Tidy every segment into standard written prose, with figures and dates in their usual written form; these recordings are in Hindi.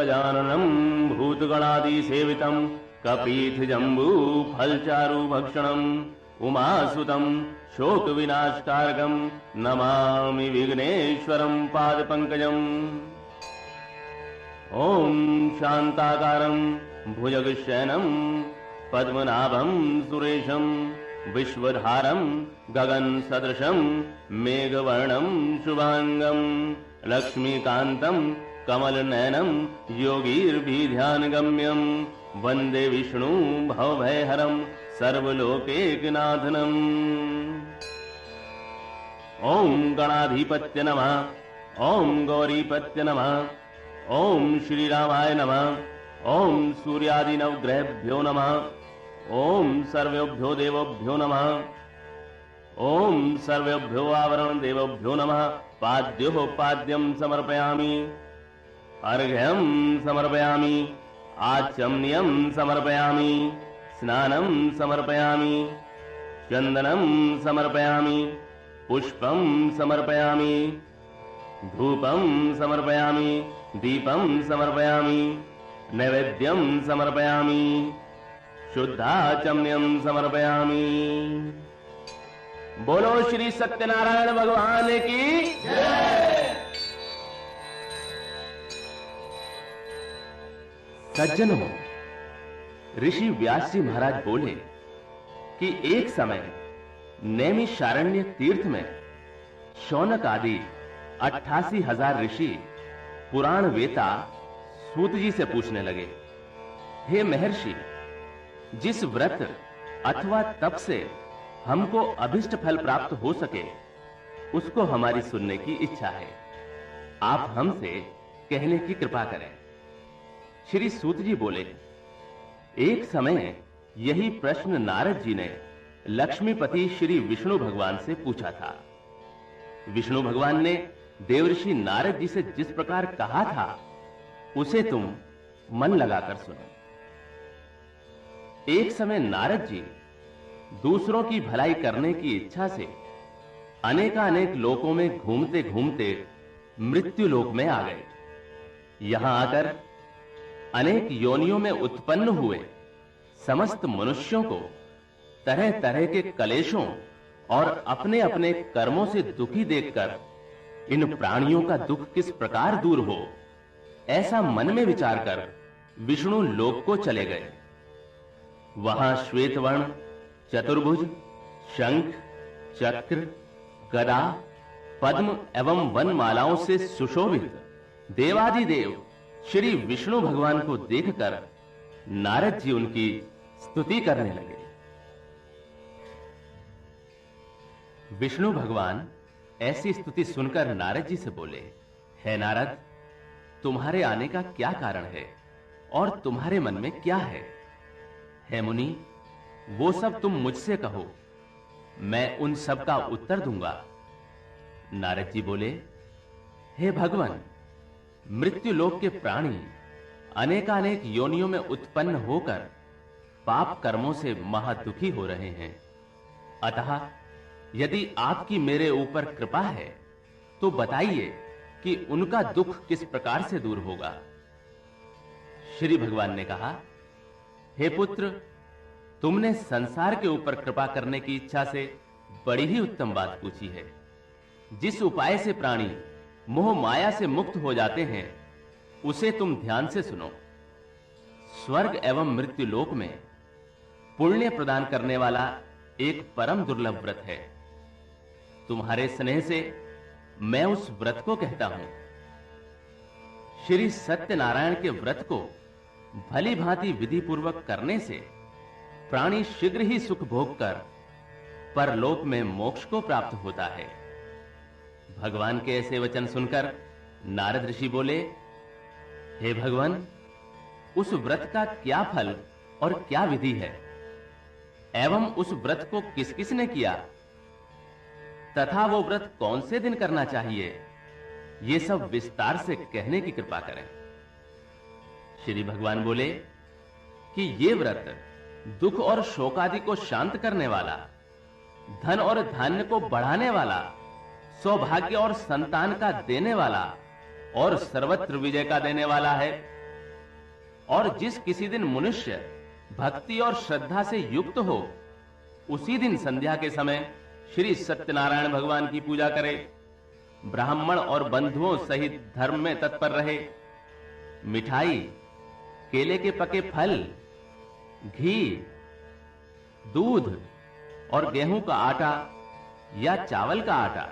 गजाननं भूतगणादिसेवितं कपीथजम्बूफलचारुभक्षणम् उमासुतं शोकविनाशकारकं नमामि विघ्नेश्वरं पादपङ्कजम्। ॐ शान्ताकारं भुजगशयनं पद्मनाभं सुरेशं विश्वधारं गगनसदृशं मेघवर्णं शुभांगं लक्ष्मीकान्तं कमलनयनं योगीर्भिध्यानगम्यं वन्दे विष्णु भवभयहरं सर्वलोकैकनाथनम्। ॐ गणाधिपत्य नमः, ॐ गौरीपत्य नमः, ॐ श्रीरामाय नमः, ॐ सूर्यादिनवग्रहेभ्यो नमः, ॐ सर्वेभ्यो देवभ्यो नमः, ॐ सर्वेभ्यो आवरण देवभ्यो नमः। पाद्यो पाद्यं समर्पयामि, अर्घ्यं समर्पयामि, आचमनीयं समर्पयामि, स्नानं समर्पयामि, चन्दनं समर्पयामि, पुष्पं समर्पयामि, धूपं समर्पयामि, दीपं समर्पयामि, नैवेद्यं समर्पयामि, शुद्धाचमनीयं समर्पयामि। बोलो श्री सत्यनारायण भगवान की जय। सज्जनों, ऋषि व्यास जी महाराज बोले कि एक समय नैमिषारण्य तीर्थ में शौनक आदि 88,000 ऋषि पुराण वेता सूत जी से पूछने लगे, हे महर्षि, जिस व्रत अथवा तप से हमको अभिष्ट फल प्राप्त हो सके उसको हमारी सुनने की इच्छा है, आप हमसे कहने की कृपा करें। श्री सूत जी बोले, एक समय यही प्रश्न नारद जी ने लक्ष्मीपति श्री विष्णु भगवान से पूछा था। विष्णु भगवान ने देवर्षि नारद जी से जिस प्रकार कहा था उसे तुम मन लगाकर सुनो। एक समय नारद जी दूसरों की भलाई करने की इच्छा से अनेकानेक लोकों में घूमते घूमते मृत्यु लोक में आ गए। यहां आकर अनेक योनियों में उत्पन्न हुए समस्त मनुष्यों को तरह तरह के कलेशों और अपने अपने कर्मों से दुखी देखकर इन प्राणियों का दुख किस प्रकार दूर हो, ऐसा मन में विचार कर विष्णु लोक को चले गए। वहां श्वेतवर्ण, चतुर्भुज, शंख, चक्र, गदा, पद्म एवं वनमालाओं से सुशोभित देवादिदेव श्री विष्णु भगवान को देखकर नारद जी उनकी स्तुति करने लगे। विष्णु भगवान ऐसी स्तुति सुनकर नारद जी से बोले, हे नारद, तुम्हारे आने का क्या कारण है और तुम्हारे मन में क्या है? हे मुनि, वो सब तुम मुझसे कहो, मैं उन सब का उत्तर दूंगा। नारद जी बोले, हे भगवान, मृत्यु लोक के प्राणी अनेकानेक योनियों में उत्पन्न होकर पाप कर्मों से महादुखी हो रहे हैं। अतः यदि आपकी मेरे ऊपर कृपा है तो बताइए कि उनका दुख किस प्रकार से दूर होगा। श्री भगवान ने कहा, हे पुत्र, तुमने संसार के ऊपर कृपा करने की इच्छा से बड़ी ही उत्तम बात पूछी है। जिस उपाय से प्राणी मोह माया से मुक्त हो जाते हैं उसे तुम ध्यान से सुनो। स्वर्ग एवं मृत्यु लोक में पुण्य प्रदान करने वाला एक परम दुर्लभ व्रत है। तुम्हारे स्नेह से मैं उस व्रत को कहता हूं। श्री सत्यनारायण के व्रत को भली भांति विधि पूर्वक करने से प्राणी शीघ्र ही सुख भोग कर परलोक में मोक्ष को प्राप्त होता है। भगवान के ऐसे वचन सुनकर नारद ऋषि बोले, हे भगवान, उस व्रत का क्या फल और क्या विधि है एवं उस व्रत को किस किस ने किया तथा वो व्रत कौन से दिन करना चाहिए, ये सब विस्तार से कहने की कृपा करें। श्री भगवान बोले कि ये व्रत दुख और शोक आदि को शांत करने वाला, धन और धान्य को बढ़ाने वाला, सौभाग्य और संतान का देने वाला और सर्वत्र विजय का देने वाला है। और जिस किसी दिन मनुष्य भक्ति और श्रद्धा से युक्त हो, उसी दिन संध्या के समय श्री सत्यनारायण भगवान की पूजा करे, ब्राह्मण और बंधुओं सहित धर्म में तत्पर रहे, मिठाई, केले के पके फल, घी, दूध और गेहूं का आटा या चावल का आटा,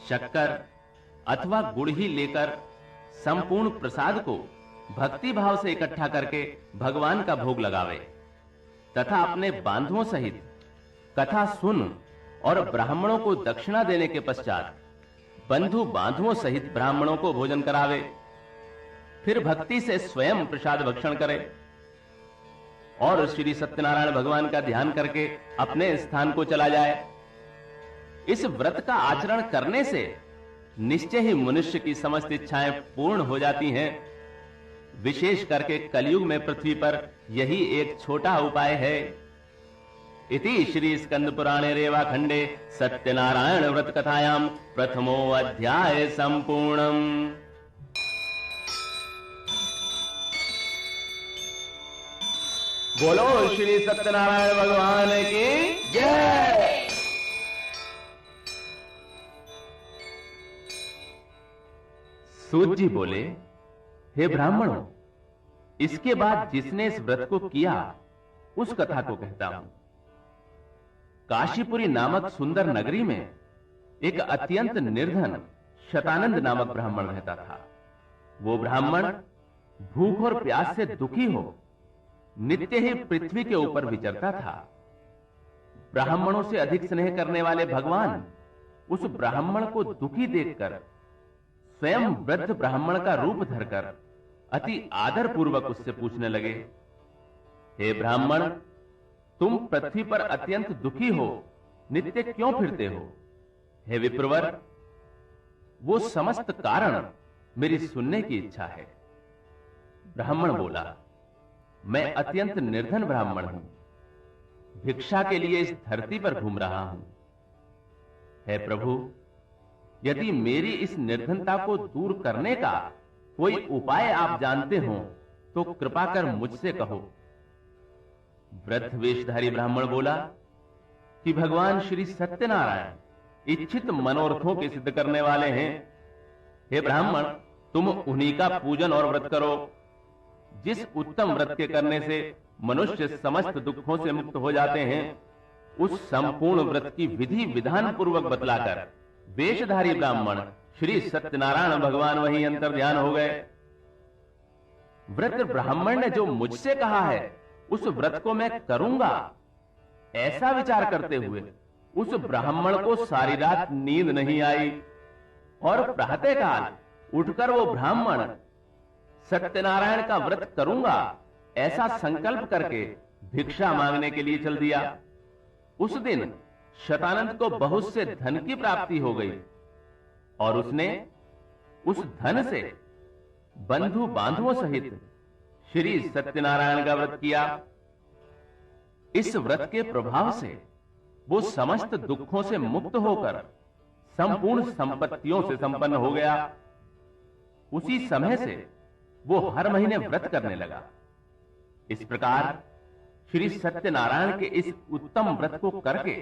शक्कर अथवा गुड़ ही लेकर संपूर्ण प्रसाद को भक्ति भाव से इकट्ठा करके भगवान का भोग लगावे तथा अपने बांधुओं सहित कथा सुन और ब्राह्मणों को दक्षिणा देने के पश्चात बंधु बांधुओं सहित ब्राह्मणों को भोजन करावे, फिर भक्ति से स्वयं प्रसाद भक्षण करे और श्री सत्यनारायण भगवान का ध्यान करके अपने स्थान को चला जाए। इस व्रत का आचरण करने से निश्चय ही मनुष्य की समस्त इच्छाएं पूर्ण हो जाती हैं। विशेष करके कलयुग में पृथ्वी पर यही एक छोटा उपाय है। इति श्री स्कंद पुराणे रेवा खंडे सत्यनारायण व्रत कथायाम प्रथमो अध्याय संपूर्णम। बोलो श्री सत्यनारायण भगवान की जय। सूत जी बोले, हे ब्राह्मणों, इसके बाद जिसने इस व्रत को किया उस कथा को कहता हूं। काशीपुरी नामक सुंदर नगरी में एक अत्यंत निर्धन शतानंद नामक ब्राह्मण रहता था। वो ब्राह्मण भूख और प्यास से दुखी हो नित्य ही पृथ्वी के ऊपर विचरता था। ब्राह्मणों से अधिक स्नेह करने वाले भगवान उस ब्राह्मण को दुखी देखकर स्वयं वृद्ध ब्राह्मण का रूप धरकर अति आदर पूर्वक उससे पूछने लगे, हे ब्राह्मण, तुम पृथ्वी पर अत्यंत दुखी हो नित्य क्यों फिरते हो? हे विप्रवर, वो समस्त कारण मेरी सुनने की इच्छा है। ब्राह्मण बोला, मैं अत्यंत निर्धन ब्राह्मण हूं, भिक्षा के लिए इस धरती पर घूम रहा हूं। हे प्रभु, यदि मेरी इस निर्धनता को दूर करने का कोई उपाय आप जानते हो तो कृपा कर मुझसे कहो। वृद्ध वेशधारी ब्राह्मण बोला कि भगवान श्री सत्यनारायण इच्छित मनोरथों के सिद्ध करने वाले हैं। हे ब्राह्मण, तुम उन्हीं का पूजन और व्रत करो। जिस उत्तम व्रत के करने से मनुष्य समस्त दुखों से मुक्त हो जाते हैं, उस संपूर्ण व्रत की विधि विधान पूर्वक बतलाकर वेशधारी ब्राह्मण श्री सत्यनारायण भगवान वहीं अंतर ध्यान हो गए। वृद्ध ब्राह्मण ने जो मुझसे कहा है उस व्रत को मैं करूंगा, ऐसा विचार करते हुए उस ब्राह्मण को सारी रात नींद नहीं आई और प्रातःकाल उठकर वो ब्राह्मण सत्यनारायण का व्रत करूंगा ऐसा संकल्प करके भिक्षा मांगने के लिए चल दिया। उस दिन शतानंद को बहुत से धन की प्राप्ति हो गई और उसने उस धन से बंधु बांधवों सहित श्री सत्यनारायण का व्रत किया। इस व्रत के प्रभाव से वो समस्त दुखों से मुक्त होकर संपूर्ण संपत्तियों से संपन्न हो गया। उसी समय से वो हर महीने व्रत करने लगा। इस प्रकार श्री सत्यनारायण के इस उत्तम व्रत को करके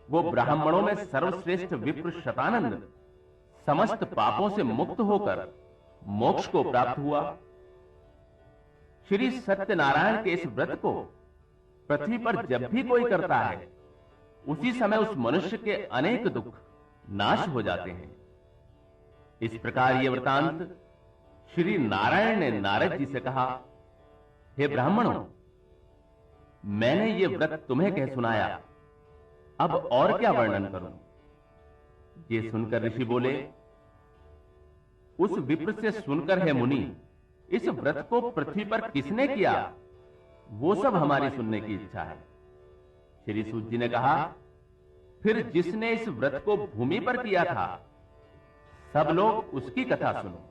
वो ब्राह्मणों में सर्वश्रेष्ठ विप्र शतानंद समस्त पापों से मुक्त होकर मोक्ष को प्राप्त हुआ। श्री सत्यनारायण के इस व्रत को पृथ्वी पर जब भी कोई करता है, उसी समय उस मनुष्य के अनेक दुख नाश हो जाते हैं। इस प्रकार यह वृतांत श्री नारायण ने नारद जी से कहा, हे ब्राह्मणों, मैंने ये व्रत तुम्हें कह सुनाया, अब और क्या वर्णन करूं? ये सुनकर ऋषि बोले, उस विप्र से सुनकर है मुनि, इस व्रत को पृथ्वी पर किसने किया वो सब हमारी सुनने की इच्छा है। श्री सूत जी ने कहा, फिर जिसने इस व्रत को भूमि पर किया था, सब लोग उसकी कथा सुनो।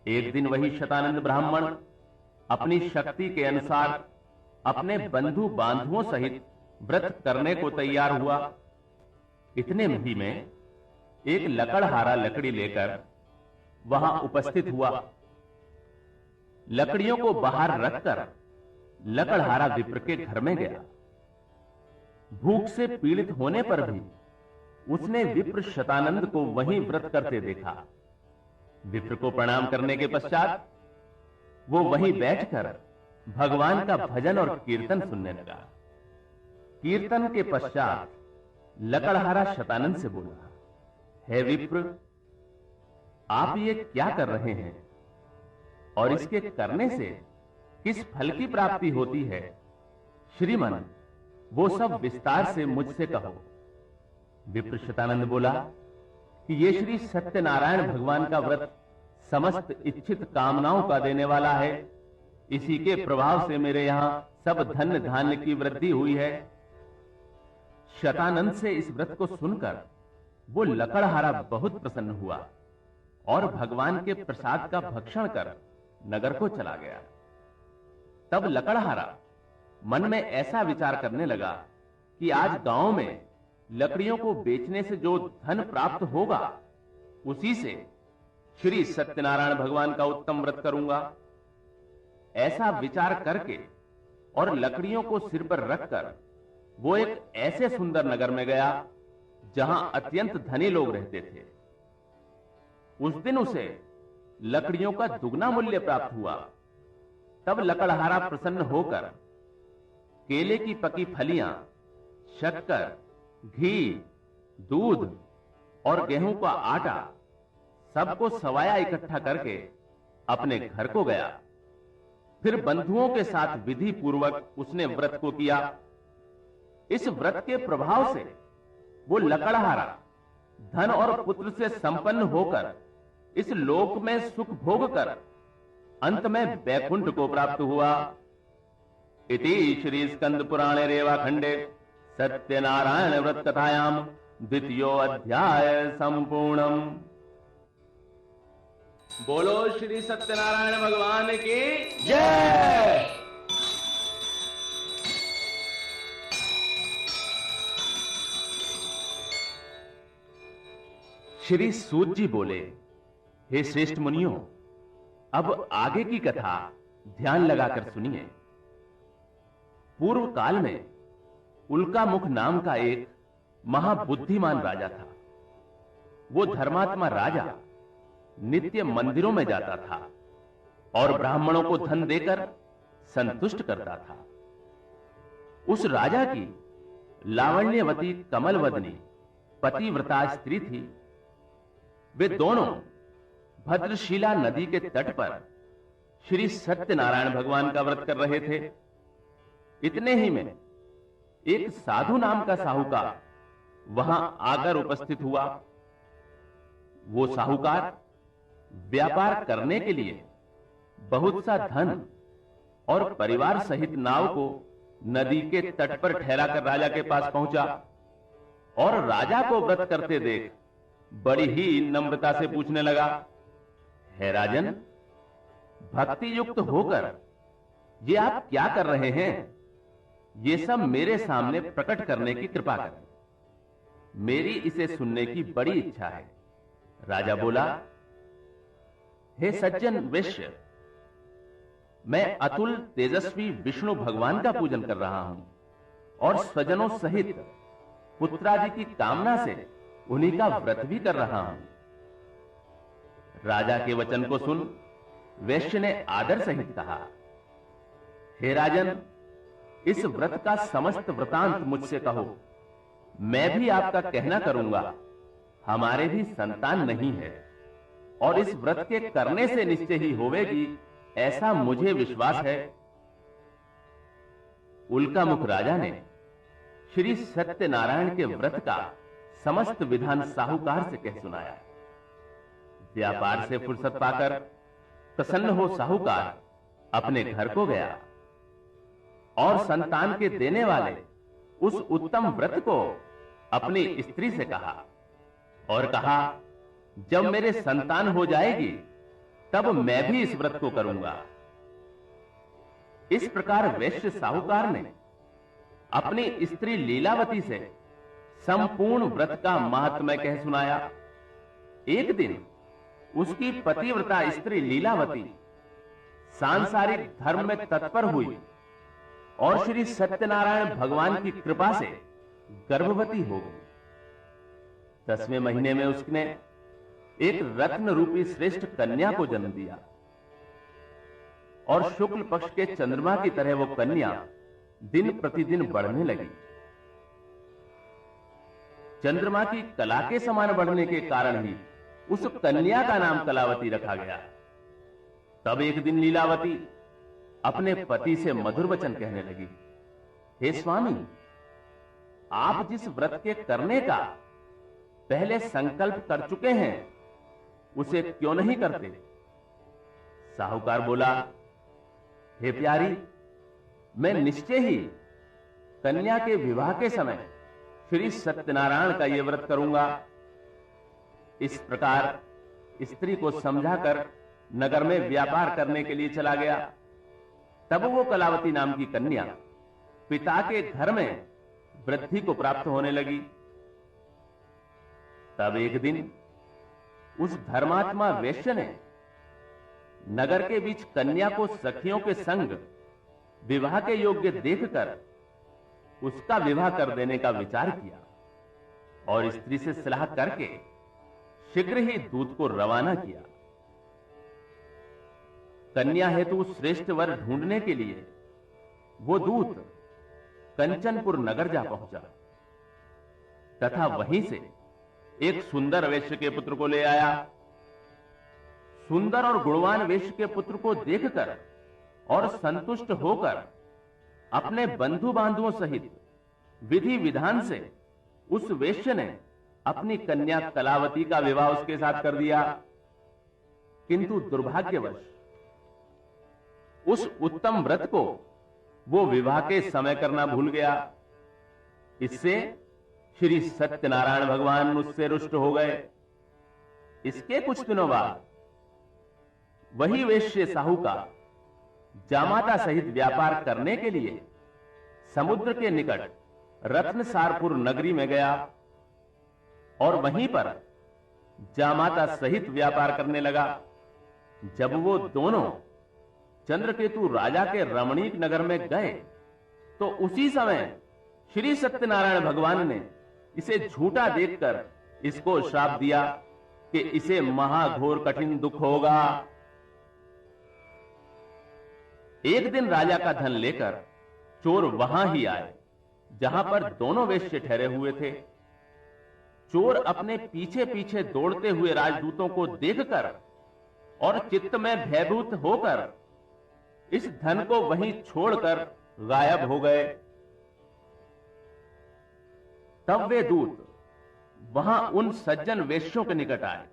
एक दिन वही शतानंद ब्राह्मण अपनी शक्ति के अनुसार अपने बंधु बांधुओं सहित व्रत करने को तैयार हुआ। इतने ही में एक लकड़हारा लकड़ी लेकर वहां उपस्थित हुआ। लकड़ियों को बाहर रखकर लकड़हारा विप्र के घर में गया। भूख से पीड़ित होने पर भी उसने विप्र शतानंद को वहीं व्रत करते देखा। विप्र को प्रणाम करने के पश्चात वो वहीं बैठकर भगवान का भजन और कीर्तन सुनने लगा। कीर्तन के पश्चात लकड़हारा शतानंद से बोला, हे विप्र, आप ये क्या कर रहे हैं और इसके करने से किस फल की प्राप्ति होती है? श्रीमन, वो सब विस्तार से मुझसे कहो। विप्र शतानंद बोला कि ये श्री सत्यनारायण भगवान का व्रत समस्त इच्छित कामनाओं का देने वाला है। इसी के प्रभाव से मेरे यहां सब धन धान्य की वृद्धि हुई है। शतानंद से इस व्रत को सुनकर वो लकड़हारा बहुत प्रसन्न हुआ और भगवान के प्रसाद का भक्षण कर नगर को चला गया। तब लकड़हारा मन में ऐसा विचार करने लगा कि आज गांव में लकड़ियों को बेचने से जो धन प्राप्त होगा उसी से श्री सत्यनारायण भगवान का उत्तम व्रत करूंगा। ऐसा विचार करके और लकड़ियों को सिर पर रखकर वो एक ऐसे सुंदर नगर में गया जहां अत्यंत धनी लोग रहते थे। उस दिन उसे लकड़ियों का दुगना मूल्य प्राप्त हुआ। तब लकड़हारा प्रसन्न होकर केले की पकी फलियां, शक्कर, घी, दूध और गेहूं का आटा सबको सवाया इकट्ठा करके अपने घर को गया। फिर बंधुओं के साथ विधि पूर्वक उसने व्रत को किया। इस व्रत के प्रभाव से वो लकड़हारा धन और पुत्र से संपन्न होकर इस लोक में सुख भोग कर अंत में वैकुंठ को प्राप्त हुआ। इति श्री स्कंद पुराणे रेवाखंडे सत्यनारायण व्रत कथायाम द्वितीयो अध्याय संपूर्णम। बोलो श्री सत्यनारायण भगवान की जय। श्री सूत जी बोले, हे श्रेष्ठ मुनियों, अब आगे की कथा ध्यान लगाकर सुनिए। पूर्व काल में उल्कामुख नाम का एक महाबुद्धिमान राजा था। वो धर्मात्मा राजा नित्य मंदिरों में जाता था और ब्राह्मणों को धन देकर संतुष्ट करता था। उस राजा की लावण्यवती कमलवदनी पतिव्रता स्त्री थी। वे दोनों भद्रशिला नदी के तट पर श्री सत्यनारायण भगवान का व्रत कर रहे थे। इतने ही में एक साधु नाम का साहूकार वहां आकर उपस्थित हुआ। वो साहूकार व्यापार करने के लिए बहुत सा धन और परिवार सहित नाव को नदी के तट पर ठहराकर राजा के पास पहुंचा और राजा को व्रत करते देख बड़ी ही नम्रता से पूछने लगा, हे राजन, भक्ति युक्त होकर ये आप क्या कर रहे हैं? ये सब मेरे सामने प्रकट करने की कृपा करें। मेरी इसे सुनने की बड़ी इच्छा है। राजा बोला, हे सज्जन वैश्य, मैं अतुल तेजस्वी विष्णु भगवान का पूजन कर रहा हूं और स्वजनों सहित पुत्रादि की कामना से उन्हीं का व्रत भी कर रहा हूं। राजा के वचन को सुन वैश्य ने आदर सहित कहा, हे राजन, इस व्रत का समस्त वृतांत मुझसे कहो। मैं भी आपका कहना करूंगा। हमारे भी संतान नहीं है और इस व्रत के करने से निश्चय ही होवेगी, ऐसा मुझे विश्वास है। उल्कामुख राजा ने श्री सत्यनारायण के व्रत का समस्त विधान साहूकार से कह सुनाया। व्यापार से फुर्सत पाकर प्रसन्न हो साहूकार अपने घर को गया और संतान के देने वाले उस उत्तम व्रत को अपनी स्त्री से कहा और कहा, जब मेरे संतान हो जाएगी तब मैं भी इस व्रत को करूंगा। इस प्रकार वैश्य साहूकार ने अपनी स्त्री लीलावती से संपूर्ण व्रत का महात्म्य कह सुनाया। एक दिन उसकी पतिव्रता स्त्री लीलावती सांसारिक धर्म में तत्पर हुई और श्री सत्यनारायण भगवान की कृपा से गर्भवती हो गई। 10वें महीने में उसने एक रत्न रूपी श्रेष्ठ कन्या को जन्म दिया और शुक्ल पक्ष के चंद्रमा की तरह वो कन्या दिन प्रतिदिन बढ़ने लगी। चंद्रमा की कला के समान बढ़ने के कारण ही उस कन्या का नाम कलावती रखा गया। तब एक दिन लीलावती अपने पति से मधुर वचन कहने लगी, हे स्वामी, आप जिस व्रत के करने का पहले संकल्प कर चुके हैं उसे क्यों नहीं करते? साहूकार बोला, हे प्यारी, मैं निश्चय ही कन्या के विवाह के समय श्री सत्यनारायण का यह व्रत करूंगा। इस प्रकार स्त्री को समझाकर नगर में व्यापार करने के लिए चला गया। तब वो कलावती नाम की कन्या पिता के घर में वृद्धि को प्राप्त होने लगी। तब एक दिन उस धर्मात्मा वैश्य ने नगर के बीच कन्या को सखियों के संग विवाह के योग्य देखकर उसका विवाह कर देने का विचार किया और स्त्री से सलाह करके शीघ्र ही दूत को रवाना किया। कन्या हेतु श्रेष्ठ वर ढूंढने के लिए वो दूत कंचनपुर नगर जा पहुंचा तथा वहीं से एक सुंदर वैश्य के पुत्र को ले आया। सुंदर और गुणवान वैश्य के पुत्र को देखकर और संतुष्ट होकर अपने बंधु बांधुओं सहित विधि विधान से उस वैश्य ने अपनी कन्या कलावती का विवाह उसके साथ कर दिया। किंतु दुर्भाग्यवश उस उत्तम व्रत को वो विवाह के समय करना भूल गया। इससे श्री सत्यनारायण भगवान उससे रुष्ट हो गए। इसके कुछ दिनों बाद वही वैश्य साहूकार जामाता सहित व्यापार करने के लिए समुद्र के निकट रत्नसारपुर नगरी में गया और वहीं पर जामाता सहित व्यापार करने लगा। जब वो दोनों चंद्रकेतु राजा के रमणीक नगर में गए तो उसी समय श्री सत्यनारायण भगवान ने इसे झूठा देखकर इसको श्राप दिया कि इसे महाघोर कठिन दुख होगा। एक दिन राजा का धन लेकर चोर वहां ही आए जहां पर दोनों वैश्य ठहरे हुए थे। चोर अपने पीछे पीछे दौड़ते हुए राजदूतों को देखकर और चित्त में भयभीत होकर इस धन को वहीं छोड़कर गायब हो गए। तब वे दूत वहां उन सज्जन वैश्यों के निकट आए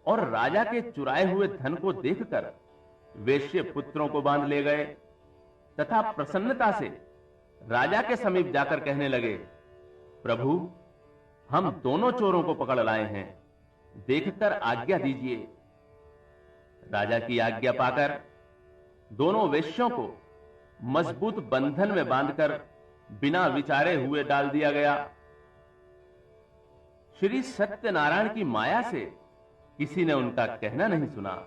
और राजा के चुराए हुए धन को देखकर वैश्य पुत्रों को बांध ले गए तथा प्रसन्नता से राजा के समीप जाकर कहने लगे, प्रभु, हम दोनों चोरों को पकड़ लाए हैं, देखकर आज्ञा दीजिए। राजा की आज्ञा पाकर दोनों वैश्यों को मजबूत बंधन में बांधकर बिना विचारे हुए डाल दिया गया। श्री सत्यनारायण की माया से किसी ने उनका कहना नहीं सुना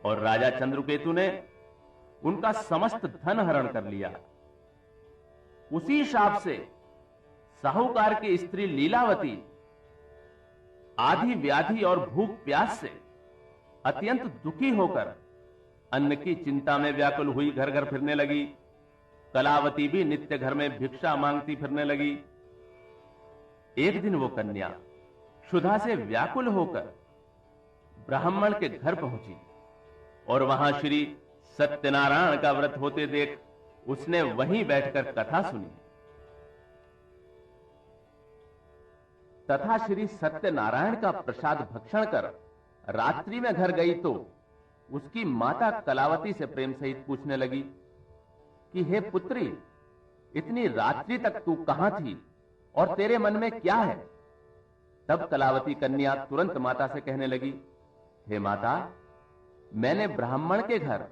और राजा चंद्रकेतु ने उनका समस्त धन हरण कर लिया। उसी शाप से साहूकार की स्त्री लीलावती आधी व्याधि और भूख प्यास से अत्यंत दुखी होकर अन्न की चिंता में व्याकुल हुई घर घर फिरने लगी। कलावती भी नित्य घर में भिक्षा मांगती फिरने लगी। एक दिन वो कन्या क्षुधा से व्याकुल होकर ब्राह्मण के घर पहुंची और वहां श्री सत्यनारायण का व्रत होते देख उसने वहीं बैठकर कथा सुनी तथा श्री सत्यनारायण का प्रसाद भक्षण कर रात्रि में घर गई तो उसकी माता कलावती से प्रेम सहित पूछने लगी कि हे पुत्री, इतनी रात्रि तक तू कहां थी और तेरे मन में क्या है? तब कलावती कन्या तुरंत माता से कहने लगी, हे माता, मैंने ब्राह्मण के घर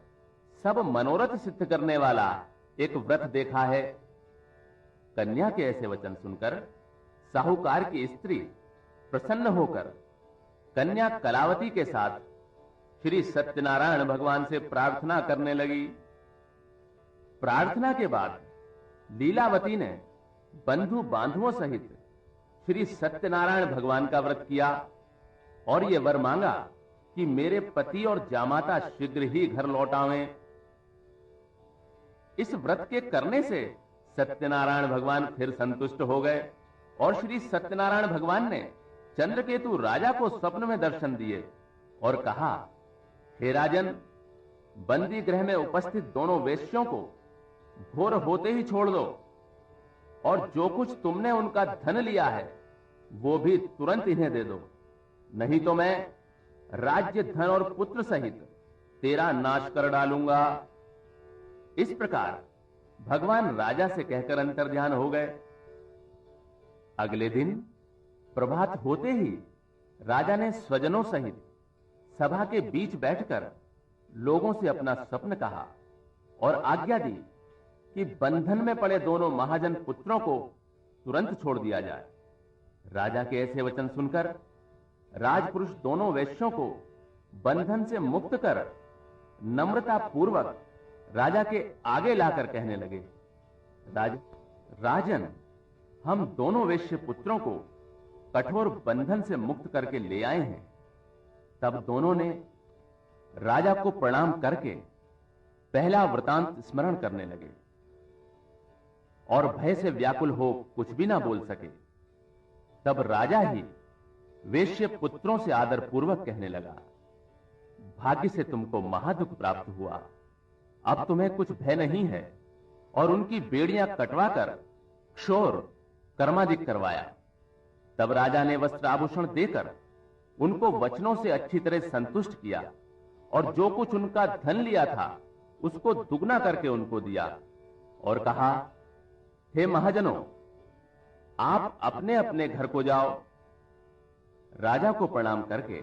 सब मनोरथ सिद्ध करने वाला एक व्रत देखा है। कन्या के ऐसे वचन सुनकर साहूकार की स्त्री प्रसन्न होकर कन्या कलावती के साथ श्री सत्यनारायण भगवान से प्रार्थना करने लगी। प्रार्थना के बाद लीलावती ने बंधु बांधवों सहित श्री सत्यनारायण भगवान का व्रत किया और यह वर मांगा कि मेरे पति और जामाता शीघ्र ही घर लौट आवें। इस व्रत के करने से सत्यनारायण भगवान फिर संतुष्ट हो गए और श्री सत्यनारायण भगवान ने चंद्रकेतु राजा को स्वप्न में दर्शन दिए और कहा, हे राजन, बंदी गृह में उपस्थित दोनों वेश्यों को भोर होते ही छोड़ दो और जो कुछ तुमने उनका धन लिया है वो भी तुरंत इन्हें दे दो, नहीं तो मैं राज्य, धन और पुत्र सहित तेरा नाश कर डालूंगा। इस प्रकार भगवान राजा से कहकर अंतर्ध्यान हो गए। अगले दिन प्रभात होते ही राजा ने स्वजनों सहित सभा के बीच बैठकर लोगों से अपना स्वप्न कहा और आज्ञा दी कि बंधन में पड़े दोनों महाजन पुत्रों को तुरंत छोड़ दिया जाए। राजा के ऐसे वचन सुनकर राजपुरुष दोनों वैश्यों को बंधन से मुक्त कर नम्रता पूर्वक राजा के आगे लाकर कहने लगे, राजन, हम दोनों वैश्य पुत्रों को कठोर बंधन से मुक्त करके ले आए हैं। तब दोनों ने राजा को प्रणाम करके पहला वृतांत स्मरण करने लगे और भय से व्याकुल हो कुछ भी ना बोल सके। तब राजा ही वेश्य पुत्रों से आदर पूर्वक कहने लगा, भाग्य से तुमको महादुख प्राप्त हुआ, अब तुम्हें कुछ भय नहीं है। और उनकी बेड़ियां कटवाकर क्षौर कर्मादिक करवाया। तब राजा ने वस्त्र आभूषण देकर उनको वचनों से अच्छी तरह संतुष्ट किया और जो कुछ उनका धन लिया था उसको दुगना करके उनको दिया और कहा, हे महाजनों, आप अपने अपने घर को जाओ। राजा को प्रणाम करके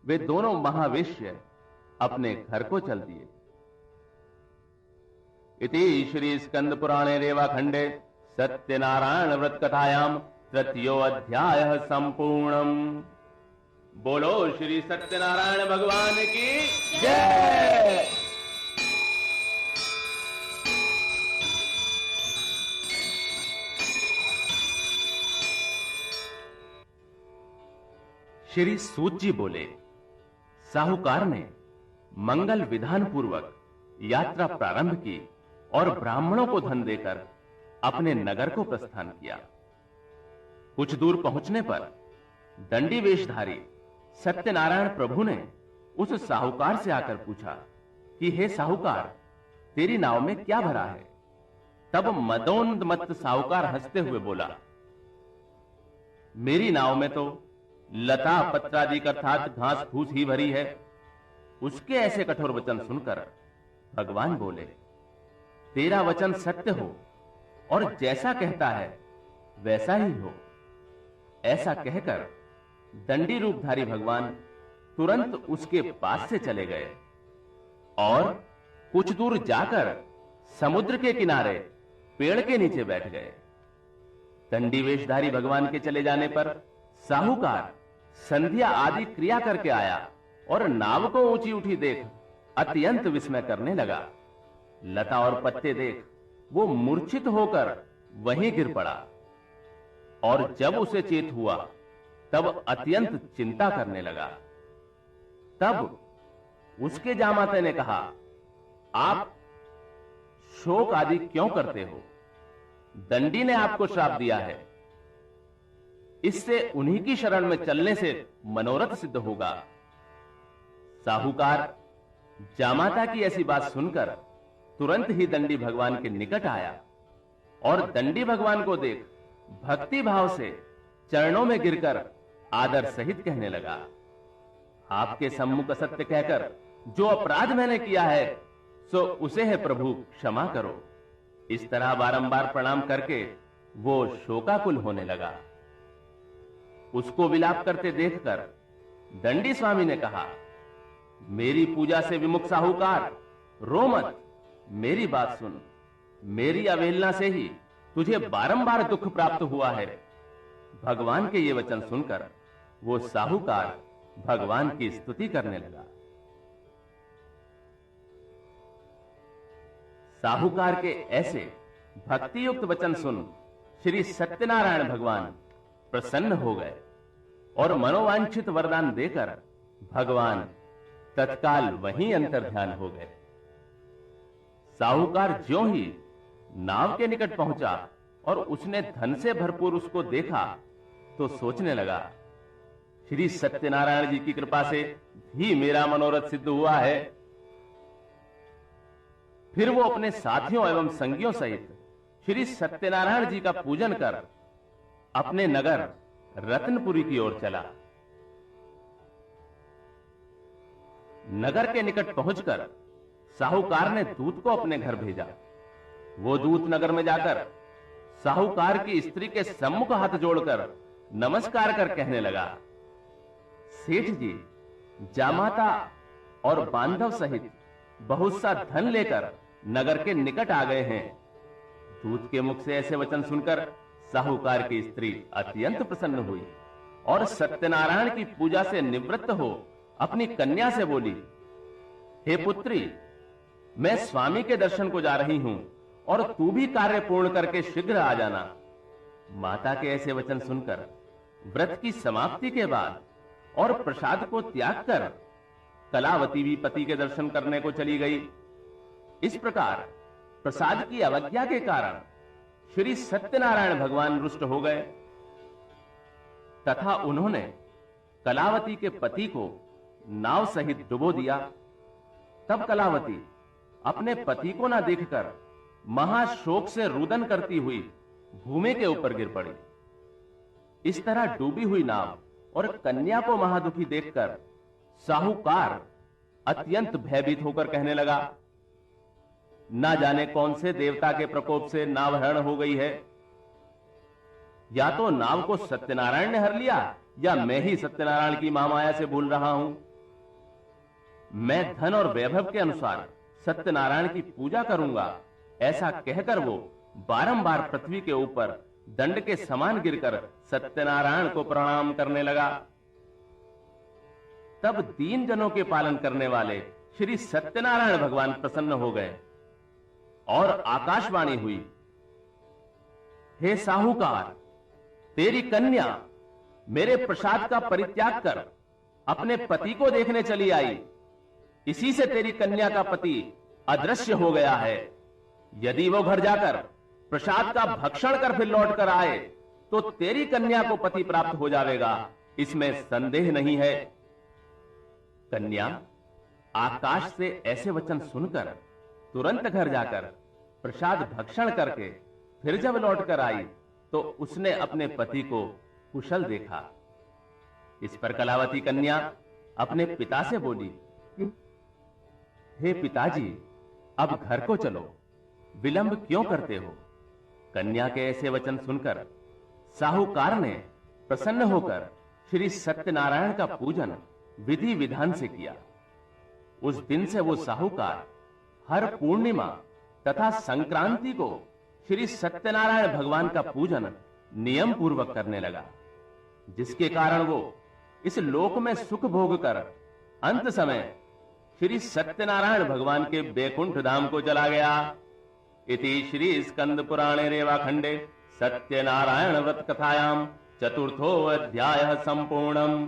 वे दोनों महावेश्य अपने घर को चल दिए। इति श्री स्कंद पुराणे रेवाखंडे सत्यनारायण व्रत कथायाम तृतीयो अध्याय संपूर्णम। बोलो श्री सत्यनारायण भगवान की जय। श्री सूत जी बोले, साहूकार ने मंगल विधान पूर्वक यात्रा प्रारंभ की और ब्राह्मणों को धन देकर अपने नगर को प्रस्थान किया। कुछ दूर पहुंचने पर दंडी वेशधारी सत्यनारायण प्रभु ने उस साहूकार से आकर पूछा कि हे साहूकार, तेरी नाव में क्या भरा है? तब मदोन्मत्त साहूकार हंसते हुए बोला, मेरी नाव में तो लता पत्रादि अर्थात घास फूस ही भरी है। उसके ऐसे कठोर वचन सुनकर भगवान बोले, तेरा वचन सत्य हो और जैसा कहता है वैसा ही हो। ऐसा कहकर दंडी रूपधारी भगवान तुरंत उसके पास से चले गए और कुछ दूर जाकर समुद्र के किनारे पेड़ के नीचे बैठ गए। दंडी वेशधारी भगवान के चले जाने पर साहूकार संध्या आदि क्रिया करके आया और नाव को ऊंची उठी देख अत्यंत विस्मय करने लगा। लता और पत्ते देख वो मूर्छित होकर वहीं गिर पड़ा और जब उसे चेत हुआ तब अत्यंत चिंता करने लगा। तब उसके जामाते ने कहा, आप शोक आदि क्यों करते हो? दंडी ने आपको श्राप दिया है, इससे उन्हीं की शरण में चलने से मनोरथ सिद्ध होगा। साहूकार जामाता की ऐसी बात सुनकर तुरंत ही दंडी भगवान के निकट आया और दंडी भगवान को देख भक्ति भाव से चरणों में गिरकर आदर सहित कहने लगा, आपके सम्मुख असत्य कहकर जो अपराध मैंने किया है सो उसे है प्रभु क्षमा करो। इस तरह बारंबार प्रणाम करके वो शोकाकुल होने लगा। उसको विलाप करते देखकर दंडी स्वामी ने कहा, मेरी पूजा से विमुख साहूकार, रो मत, मेरी बात सुन। मेरी अवहेलना से ही तुझे बारंबार दुख प्राप्त हुआ है। भगवान के ये वचन सुनकर वो साहूकार भगवान की स्तुति करने लगा। साहूकार के ऐसे भक्ति युक्त वचन सुन श्री सत्यनारायण भगवान प्रसन्न हो गए और मनोवांछित वरदान देकर भगवान तत्काल वहीं अंतर्ध्यान हो गए। साहूकार ज्यों ही नाव के निकट पहुंचा और उसने धन से भरपूर उसको देखा तो सोचने लगा, श्री सत्यनारायण जी की कृपा से भी मेरा मनोरथ सिद्ध हुआ है। फिर वो अपने साथियों एवं संगियों सहित श्री सत्यनारायण जी का पूजन कर अपने नगर रत्नपुरी की ओर चला। नगर के निकट पहुंचकर साहूकार ने दूत को अपने घर भेजा। वो दूत नगर में जाकर साहूकार की स्त्री के सम्मुख हाथ जोड़कर नमस्कार कर कहने लगा, सेठ जी जामाता और बांधव सहित बहुत सा धन लेकर नगर के निकट आ गए हैं। दूत के मुख से ऐसे वचन सुनकर साहूकार की स्त्री अत्यंत प्रसन्न हुई और सत्यनारायण की पूजा से निवृत्त हो अपनी कन्या से बोली, हे पुत्री, मैं स्वामी के दर्शन को जा रही हूं और तू भी कार्य पूर्ण करके शीघ्र आ जाना। माता के ऐसे वचन सुनकर व्रत की समाप्ति के बाद और प्रसाद को त्याग कर कलावती भी पति के दर्शन करने को चली गई। इस प्रकार प्रसाद की अवज्ञा के कारण श्री सत्यनारायण भगवान रुष्ट हो गए तथा उन्होंने कलावती के पति को नाव सहित डुबो दिया। तब कलावती अपने पति को ना देखकर महाशोक से रुदन करती हुई भूमि के ऊपर गिर पड़ी। इस तरह डूबी हुई नाव और कन्या को महादुखी देखकर साहूकार अत्यंत भयभीत होकर कहने लगा, ना जाने कौन से देवता के प्रकोप से नाव हरण हो गई है। या तो नाव को सत्यनारायण ने हर लिया या मैं ही सत्यनारायण की महामाया से भूल रहा हूं। मैं धन और वैभव के अनुसार सत्यनारायण की पूजा करूंगा, ऐसा कहकर वो बारंबार पृथ्वी के ऊपर दंड के समान गिरकर सत्यनारायण को प्रणाम करने लगा। तब दीन जनों के पालन करने वाले श्री सत्यनारायण भगवान प्रसन्न हो गए और आकाशवाणी हुई, हे साहूकार, तेरी कन्या मेरे प्रसाद का परित्याग कर अपने पति को देखने चली आई। इसी से तेरी कन्या का पति अदृश्य हो गया है। यदि वो घर जाकर प्रसाद का भक्षण कर फिर लौट कर आए तो तेरी कन्या को पति प्राप्त हो जाएगा, इसमें संदेह नहीं है। कन्या आकाश से ऐसे वचन सुनकर तुरंत घर जाकर प्रसाद भक्षण करके फिर जब लौट कर आई तो उसने अपने पति को कुशल देखा। इस पर कलावती कन्या अपने पिता से बोली, हे पिताजी, अब घर को चलो, विलंब क्यों करते हो। कन्या के ऐसे वचन सुनकर साहूकार ने प्रसन्न होकर श्री सत्यनारायण का पूजन विधि विधान से किया। उस दिन से वो साहूकार हर पूर्णिमा तथा संक्रांति को श्री सत्यनारायण भगवान का पूजन नियम पूर्वक करने लगा, जिसके कारण वो इस लोक में सुख भोग कर अंत समय श्री सत्यनारायण भगवान के बैकुंठ धाम को चला गया। इति श्री स्कंद पुराणे रेवाखंडे सत्यनारायण व्रत कथायाम चतुर्थो अध्याय संपूर्णम।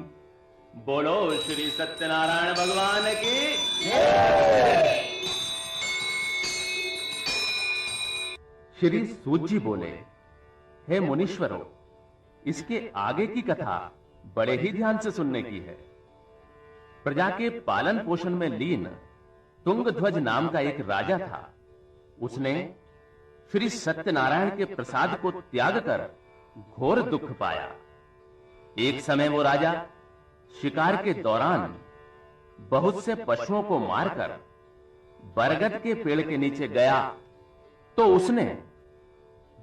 बोलो श्री सत्यनारायण भगवान की जय। श्री सूत जी बोले, हे मुनीश्वरों, इसके आगे की कथा बड़े ही ध्यान से सुनने की है। प्रजा के पालन पोषण में लीन तुंगध्वज नाम का एक राजा था। उसने श्री सत्यनारायण के प्रसाद को त्याग कर घोर दुख पाया। एक समय वो राजा शिकार के दौरान बहुत से पशुओं को मारकर बरगद के पेड़ के नीचे गया तो उसने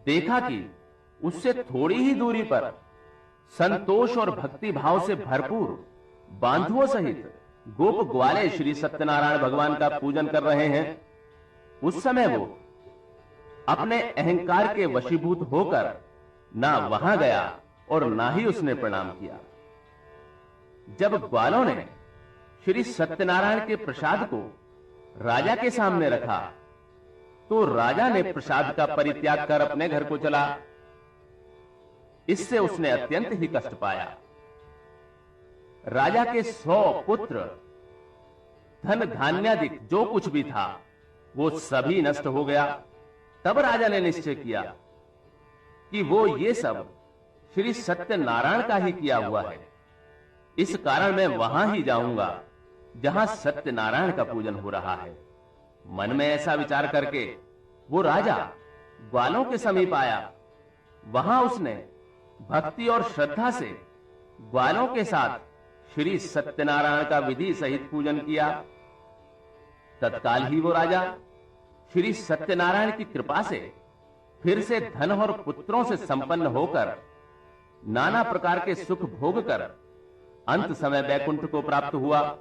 देखा कि उससे थोड़ी ही दूरी पर संतोष और भक्ति भाव से भरपूर बांधुओं सहित गोप ग्वाले श्री सत्यनारायण भगवान का पूजन कर रहे हैं। उस समय वो अपने अहंकार के वशीभूत होकर ना वहां गया और ना ही उसने प्रणाम किया। जब ग्वालों ने श्री सत्यनारायण के प्रसाद को राजा के सामने रखा तो राजा ने प्रसाद का परित्याग कर अपने घर को चला। इससे उसने अत्यंत ही कष्ट पाया। राजा के 100 पुत्र, धन धान्यादिक जो कुछ भी था वो सभी नष्ट हो गया। तब राजा ने निश्चय किया कि वो ये सब श्री सत्यनारायण का ही किया हुआ है। इस कारण मैं वहां ही जाऊंगा जहां सत्यनारायण का पूजन हो रहा है। मन में ऐसा विचार करके वो राजा ग्वालों के समीप आया। वहां उसने भक्ति और श्रद्धा से ग्वालों के साथ श्री सत्यनारायण का विधि सहित पूजन किया। तत्काल ही वो राजा श्री सत्यनारायण की कृपा से फिर से धन और पुत्रों से संपन्न होकर नाना प्रकार के सुख भोग कर अंत समय बैकुंठ को प्राप्त हुआ।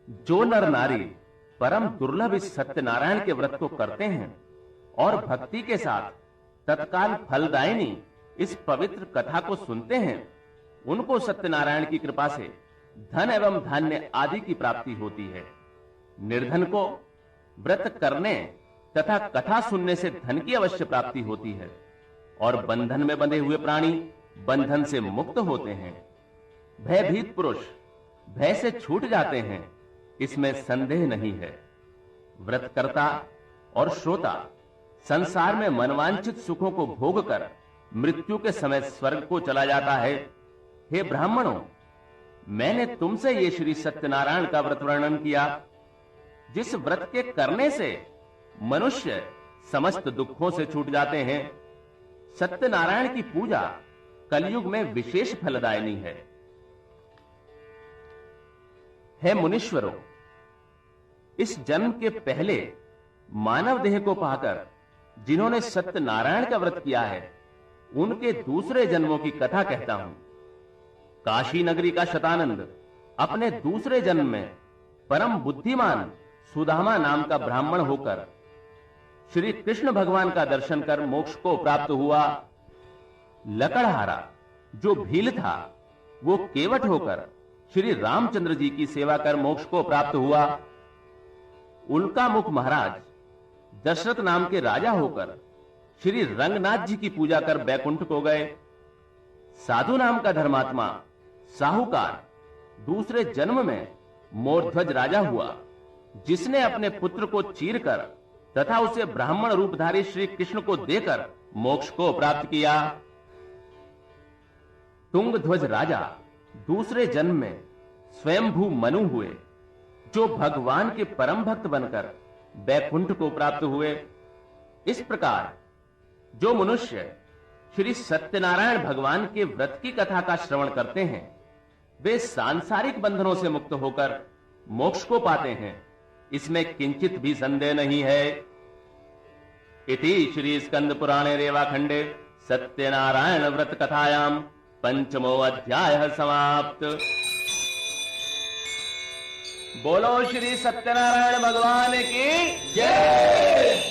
जो नर नारी परम दुर्लभ इस सत्यनारायण के व्रत को करते हैं और भक्ति के साथ तत्काल फलदायिनी इस पवित्र कथा को सुनते हैं, उनको सत्यनारायण की कृपा से धन एवं धान्य आदि की प्राप्ति होती है। निर्धन को व्रत करने तथा कथा सुनने से धन की अवश्य प्राप्ति होती है और बंधन में बंधे हुए प्राणी बंधन से मुक्त होते हैं। भयभीत पुरुष भय से छूट जाते हैं, इसमें संदेह नहीं है। व्रतकर्ता और श्रोता संसार में मनवांछित सुखों को भोग कर मृत्यु के समय स्वर्ग को चला जाता है। हे ब्राह्मणों, मैंने तुमसे ये श्री सत्यनारायण का व्रत वर्णन किया, जिस व्रत के करने से मनुष्य समस्त दुखों से छूट जाते हैं। सत्यनारायण की पूजा कलयुग में विशेष फलदायिनी है। हे मुनीश्वरों, इस जन्म के पहले मानव देह को पाकर जिन्होंने सत्यनारायण का व्रत किया है, उनके दूसरे जन्मों की कथा कहता हूं। काशी नगरी का शतानंद अपने दूसरे जन्म में परम बुद्धिमान सुदामा नाम का ब्राह्मण होकर श्री कृष्ण भगवान का दर्शन कर मोक्ष को प्राप्त हुआ। लकड़हारा जो भील था, वो केवट होकर श्री रामचंद्र जी की सेवा कर मोक्ष को प्राप्त हुआ। उल्का मुख महाराज दशरथ नाम के राजा होकर श्री रंगनाथ जी की पूजा कर बैकुंठ को गए। साधु नाम का धर्मात्मा साहूकार दूसरे जन्म में मोरध्वज राजा हुआ, जिसने अपने पुत्र को चीरकर तथा उसे ब्राह्मण रूपधारी श्री कृष्ण को देकर मोक्ष को प्राप्त किया। तुंगध्वज राजा दूसरे जन्म में स्वयंभू मनु हुए, जो भगवान के परम भक्त बनकर बैकुंठ को प्राप्त हुए। इस प्रकार जो मनुष्य श्री सत्यनारायण भगवान के व्रत की कथा का श्रवण करते हैं, वे सांसारिक बंधनों से मुक्त होकर मोक्ष को पाते हैं, इसमें किंचित भी संदेह नहीं है। इति श्री स्कंद पुराणे रेवाखंडे सत्यनारायण व्रत कथायां पंचमो अध्याय समाप्त। बोलो श्री सत्यनारायण भगवान की जय।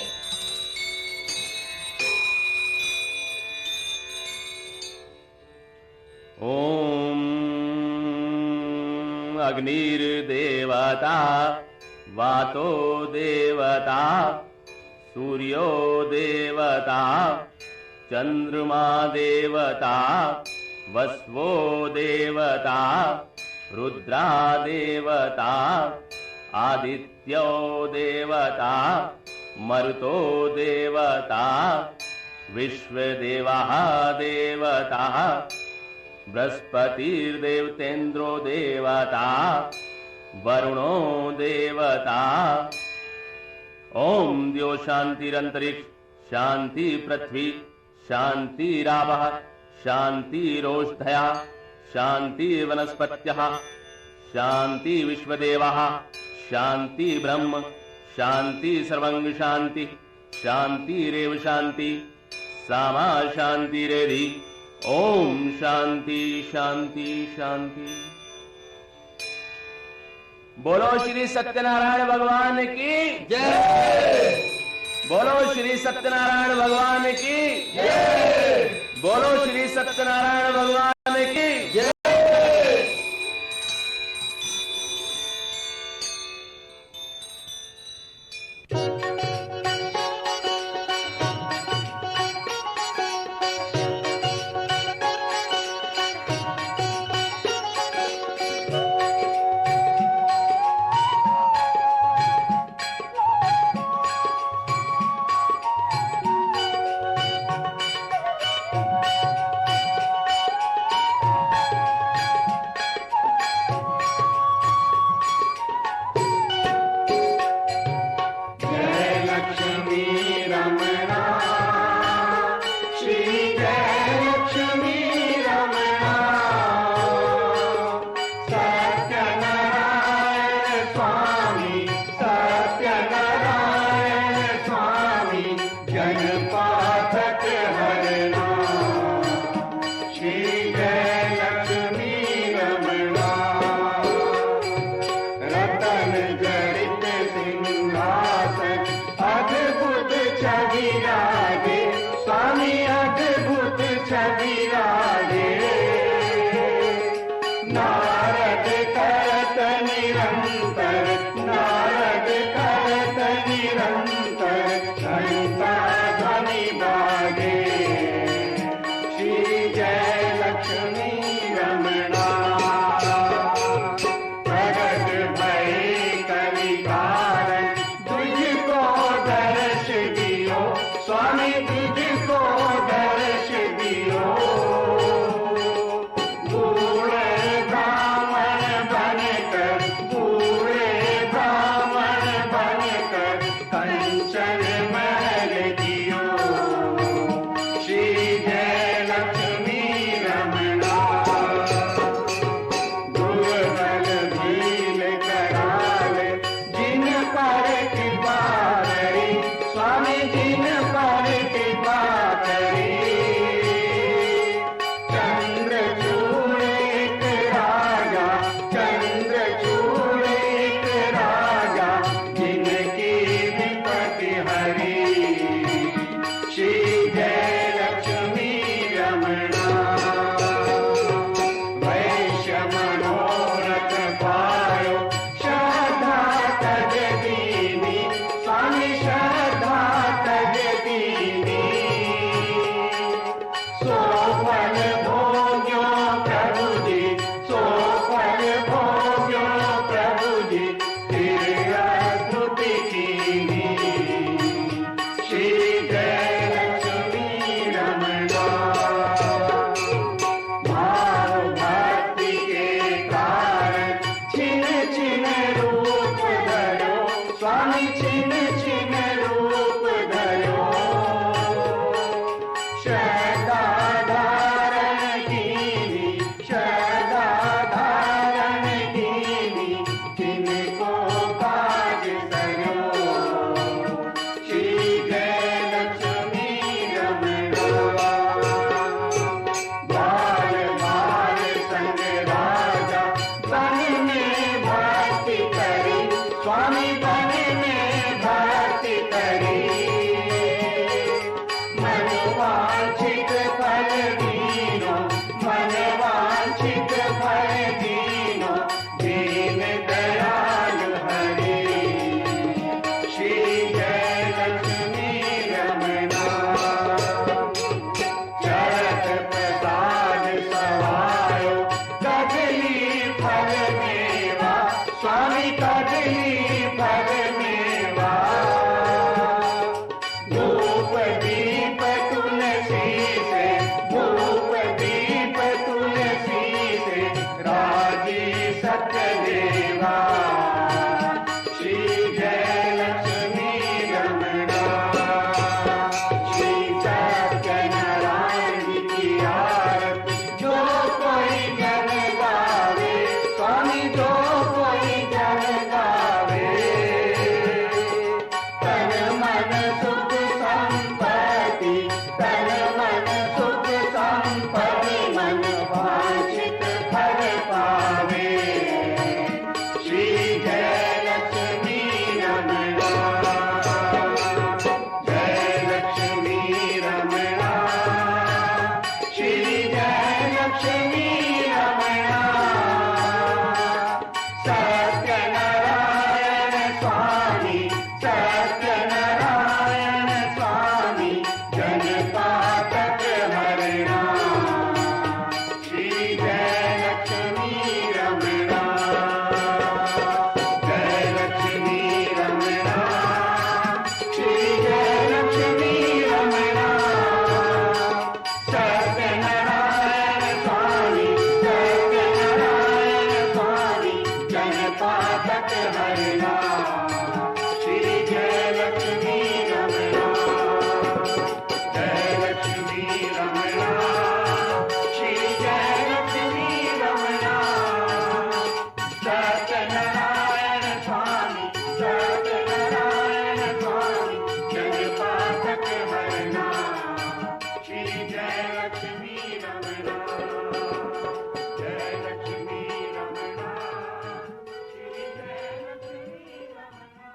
ओम अग्निर्देवता वातो देवता सूर्यो देवता चंद्रमा देवता वस्वो देवता रुद्रा देवता आदित्यो देवता मरुतो देवता विश्वदेवः देवता बृहस्पतिर्देवतेन्द्रो देवता वरुणो देवता। ओम द्यो शांतिरंतरिक्ष शांति पृथ्वी शांतिरावः शांतिरोषधयः शांति वनस्पत्यः शांति विश्वदेवः शांति ब्रह्म शांति सर्वंग शांति शांतिरेव शांति सामा शांतिरेधि। ओम शांति शांति शांति। बोलो श्री सत्यनारायण भगवान की जय। बोलो श्री सत्यनारायण भगवान की जय। बोलो श्री सत्यनारायण भगवान की जय। शरदा धारण कीनी, शरदा धारण कीनी, जिनको काज सरो, श्री जय लक्ष्मी रमणा। बाल बाल संग राजा बन में भक्ति करी, स्वामी बन में भक्ति करी, मनवांछित फल दीनो, मनवांछित फल दीनो, दीन दयालु हरि, श्री जय लक्ष्मी रमणा। चरत प्रसाद सवायो, कदली फल मेवा, स्वामी कदली फल मेवा, धूप दीप तुलसी से, धूप दीप तुलसी से, राजी सत्यदेवा, श्री जय लक्ष्मी रमणा। श्री सत्यनारायण जी की आरती जो कोई जन गावे, स्वामी जो कोई जन गावे, तन मन सुख संपत्ति, तन मन सुख संपत्ति, मन वांछित फल पावे, श्री जय लक्ष्मी रमणा। जय लक्ष्मी रमणा, श्री जय लक्ष्मी रमणा। सत्यनारायण स्वामी, सत्यनारायण स्वामी, जनपातक हरणा, श्री जय लक्ष्मी रमणा। जय लक्ष्मी रमणा, श्री जय लक्ष्मी रमणा। सत्यनारायण स्वामी, सत्यनारायण स्वामी, जनपातक हरणा, श्री जय लक्ष्मी रमणा। जय लक्ष्मी रमणा, श्री जय लक्ष्मी रमणा। सत्यनारायण स्वामी, सत्यनारायण स्वामी, जनपातक हरणा, श्री जय लक्ष्मी रमणा। जय लक्ष्मी रमणा, श्री जय लक्ष्मी रमणा।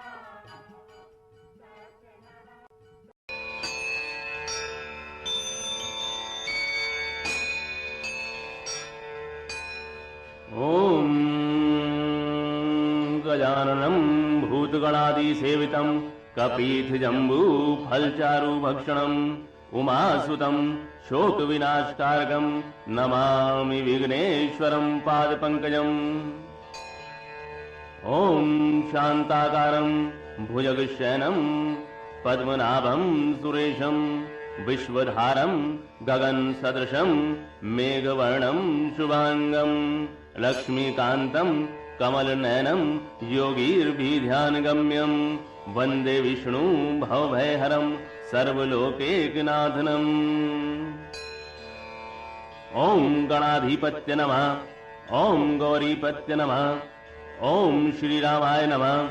ओम गजाननं भूतगणादिसेवितं कपीथजम्बू फलचारु भक्षणं उमासुतं शोकविनाशकारकं नमामि विघ्नेश्वरं पादपङ्कजम्। ओम शांताकारं भुजगशयनं पद्मनाभं सुरेशं विश्वधारं गगनसदृशं मेघवर्णं शुभांगं लक्ष्मीकान्तं कमलनयनं योगीर्भिध्यानगम्यं वन्दे विष्णु भवभयहरं सर्वलोकैकनाथनम्। ओम गणाधिपत्य नमः, ओम गौरीपत्य नमः, ओम श्रीरामाय नमः,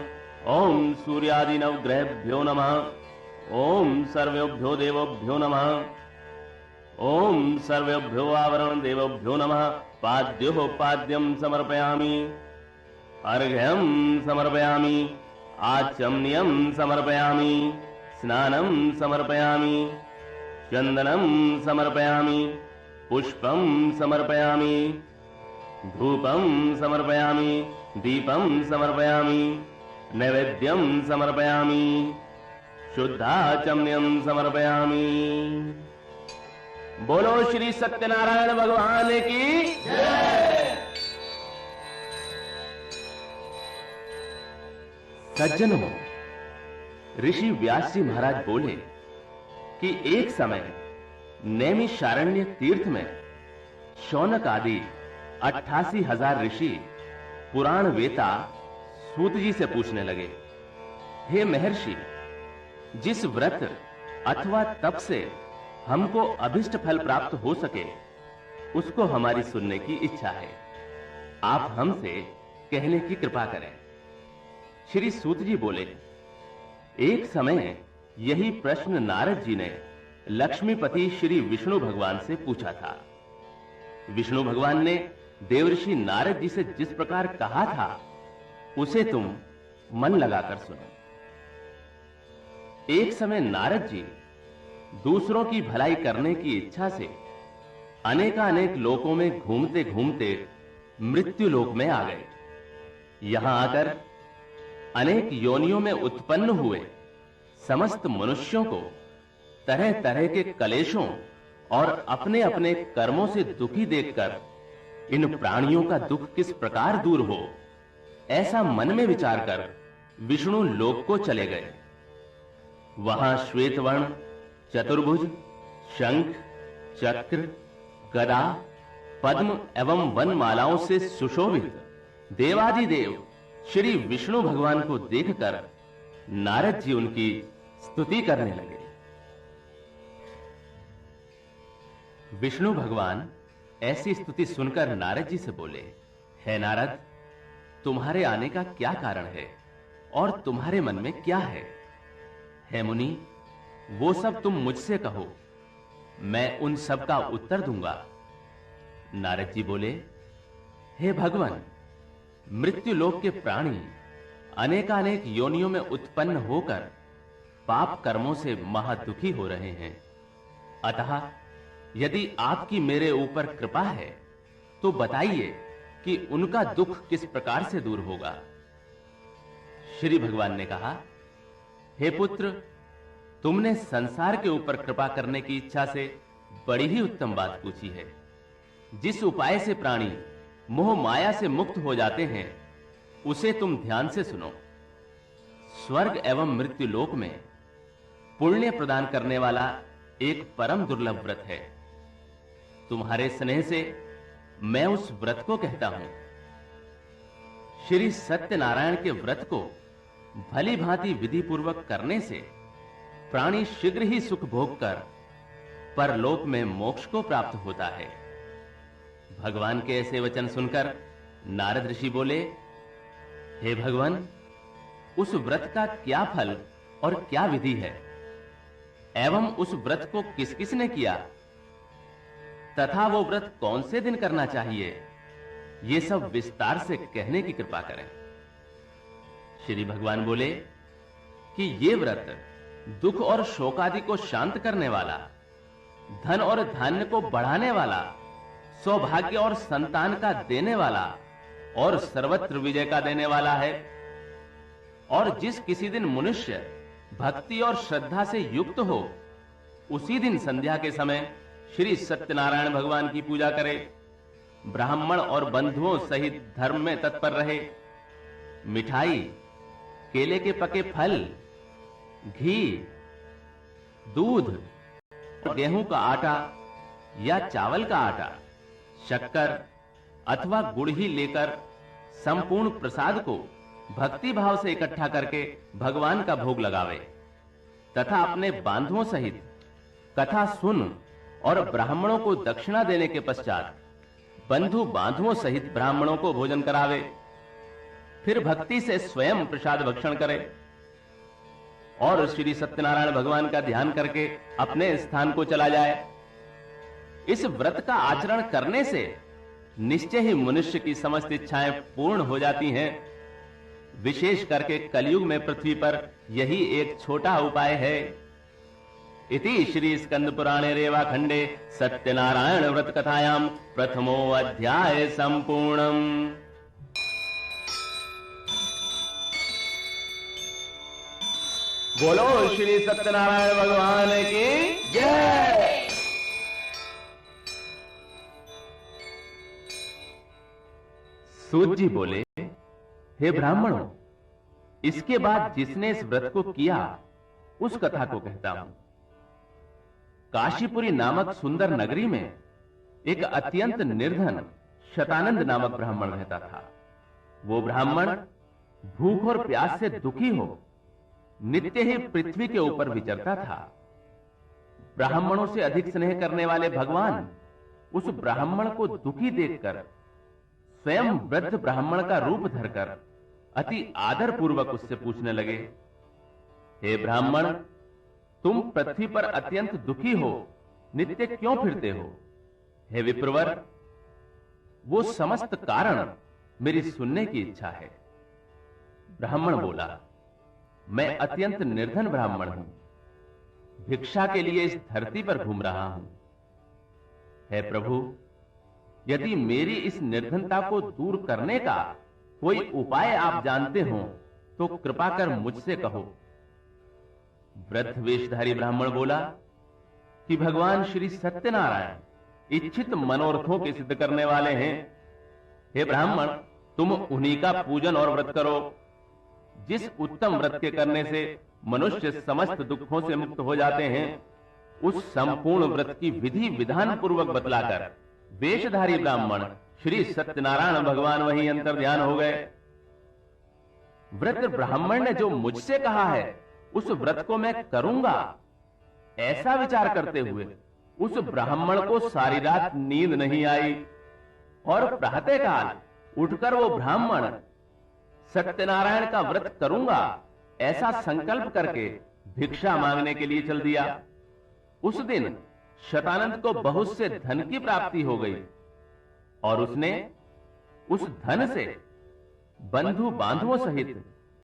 ओम सूर्यादिनवग्रहेभ्यो नमः, ओम सर्वेभ्यो देवभ्यो नमः, ओम सर्वेभ्यो आवरण देवभ्यो नमः। पाद्यो पाद्यं समर्पयामि, अर्घ्यं समर्पयामि, आचमनीयं समर्पयामि, स्नानं समर्पयामि, चन्दनं समर्पयामि, पुष्पं समर्पयामि, धूपं समर्पयामि, दीपं समर्पयामि, नैवेद्यं समर्पयामि, शुद्धाचमनीयं समर्पयामि। बोलो श्री सत्यनारायण भगवान की जय। सज्जनों, ऋषि व्यास जी महाराज बोले कि एक समय नैमिषारण्य तीर्थ में शौनक आदि 88,000 ऋषि पुराण वेता सूत जी से पूछने लगे, हे महर्षि, जिस व्रत अथवा तप से हमको अभिष्ट फल प्राप्त हो सके, उसको हमारी सुनने की इच्छा है। आप हमसे कहने की कृपा करें। श्री सूत जी बोले, एक समय यही प्रश्न नारद जी ने लक्ष्मीपति श्री विष्णु भगवान से पूछा था। विष्णु भगवान ने देवर्षि नारद जी से जिस प्रकार कहा था, उसे तुम मन लगाकर सुनो। एक समय नारद जी दूसरों की भलाई करने की इच्छा से अनेकानेक लोकों में घूमते घूमते मृत्यु लोक में आ गए। यहां आकर अनेक योनियों में उत्पन्न हुए समस्त मनुष्यों को तरह तरह के कलेशों और अपने अपने कर्मों से दुखी देखकर इन प्राणियों का दुख किस प्रकार दूर हो, ऐसा मन में विचार कर विष्णु लोक को चले गए। वहां श्वेतवर्ण, चतुर्भुज, शंख, चक्र, गदा, पद्म एवं वनमालाओं से सुशोभित देवादिदेव श्री विष्णु भगवान को देखकर नारद जी उनकी स्तुति करने लगे। विष्णु भगवान ऐसी स्तुति सुनकर नारद जी से बोले, हे नारद, तुम्हारे आने का क्या कारण है और तुम्हारे मन में क्या है? हे मुनि, वो सब तुम मुझसे कहो, मैं उन सब का उत्तर दूंगा। नारद जी बोले, हे भगवान, मृत्यु लोक के प्राणी अनेकानेक योनियों में उत्पन्न होकर पाप कर्मों से महादुखी हो रहे हैं। अतः यदि आपकी मेरे ऊपर कृपा है तो बताइए कि उनका दुख किस प्रकार से दूर होगा। श्री भगवान ने कहा, हे पुत्र, तुमने संसार के ऊपर कृपा करने की इच्छा से बड़ी ही उत्तम बात पूछी है। जिस उपाय से प्राणी मोह माया से मुक्त हो जाते हैं, उसे तुम ध्यान से सुनो। स्वर्ग एवं मृत्यु लोक में पुण्य प्रदान करने वाला एक परम दुर्लभ व्रत है। तुम्हारे स्नेह से मैं उस व्रत को कहता हूं। श्री सत्यनारायण के व्रत को भली भांति विधि पूर्वक करने से प्राणी शीघ्र ही सुख भोग कर परलोक में मोक्ष को प्राप्त होता है। भगवान के ऐसे वचन सुनकर नारद ऋषि बोले, हे भगवान, उस व्रत का क्या फल और क्या विधि है, एवं उस व्रत को किस किस ने किया, तथा वो व्रत कौन से दिन करना चाहिए, ये सब विस्तार से कहने की कृपा करें। श्री भगवान बोले कि ये व्रत दुख और शोक आदि को शांत करने वाला, धन और धान्य को बढ़ाने वाला, सौभाग्य और संतान का देने वाला और सर्वत्र विजय का देने वाला है। और जिस किसी दिन मनुष्य भक्ति और श्रद्धा से युक्त हो, उसी दिन संध्या के समय श्री सत्यनारायण भगवान की पूजा करे, ब्राह्मण और बंधुओं सहित धर्म में तत्पर रहे, मिठाई, केले के पके फल, घी, दूध और गेहूं का आटा या चावल का आटा, शक्कर अथवा गुड़ ही लेकर संपूर्ण प्रसाद को भक्ति भाव से इकट्ठा करके भगवान का भोग लगावे, तथा अपने बांधुओं सहित कथा सुन और ब्राह्मणों को दक्षिणा देने के पश्चात बंधु बांधुओं सहित ब्राह्मणों को भोजन करावे, फिर भक्ति से स्वयं प्रसाद भक्षण करे और श्री सत्यनारायण भगवान का ध्यान करके अपने स्थान को चला जाए। इस व्रत का आचरण करने से निश्चय ही मनुष्य की समस्त इच्छाएं पूर्ण हो जाती हैं। विशेष करके कलयुग में पृथ्वी पर यही एक छोटा उपाय है। इति श्री स्कंद पुराणे रेवाखंडे सत्यनारायण व्रत कथायां प्रथमो अध्याय संपूर्णम। बोलो श्री सत्यनारायण भगवान की जय। सूत जी बोले, हे ब्राह्मणों, इसके बाद जिसने इस व्रत को किया उस कथा को कहता हूं। काशीपुरी नामक सुंदर नगरी में एक अत्यंत निर्धन शतानंद नामक ब्राह्मण रहता था। वो ब्राह्मण भूख और प्यास से दुखी हो नित्य ही पृथ्वी के ऊपर विचरता था। ब्राह्मणों से अधिक स्नेह करने वाले भगवान उस ब्राह्मण को दुखी देखकर स्वयं वृद्ध ब्राह्मण का रूप धरकर अति आदर पूर्वक उससे पूछने लगे, हे ब्राह्मण, तुम पृथ्वी पर अत्यंत दुखी हो, नित्य क्यों फिरते हो? हे विप्रवर, वो समस्त कारण मेरी सुनने की इच्छा है। ब्राह्मण बोला, मैं अत्यंत निर्धन ब्राह्मण हूं, भिक्षा के लिए इस धरती पर घूम रहा हूं। हे प्रभु, यदि मेरी इस निर्धनता को दूर करने का कोई उपाय आप जानते हो तो कृपा कर मुझसे कहो। वृद्ध वेशधारी ब्राह्मण बोला कि भगवान श्री सत्यनारायण इच्छित मनोरथों के सिद्ध करने वाले हैं। हे ब्राह्मण, तुम उन्हीं का पूजन और व्रत करो, जिस उत्तम व्रत के करने से मनुष्य समस्त दुखों से मुक्त हो जाते हैं। उस संपूर्ण व्रत की विधि विधान पूर्वक बतलाकर वेशधारी ब्राह्मण श्री सत्यनारायण भगवान वहीं अंतर ध्यान हो गए। वृद्ध ब्राह्मण ने जो मुझसे कहा है उस व्रत को मैं करूंगा, ऐसा विचार करते हुए उस ब्राह्मण को सारी रात नींद नहीं आई और प्रातःकाल उठकर वो ब्राह्मण सत्यनारायण का व्रत करूंगा ऐसा संकल्प करके भिक्षा मांगने के लिए चल दिया। उस दिन शतानंद को बहुत से धन की प्राप्ति हो गई और उसने उस धन से बंधु बांधवों सहित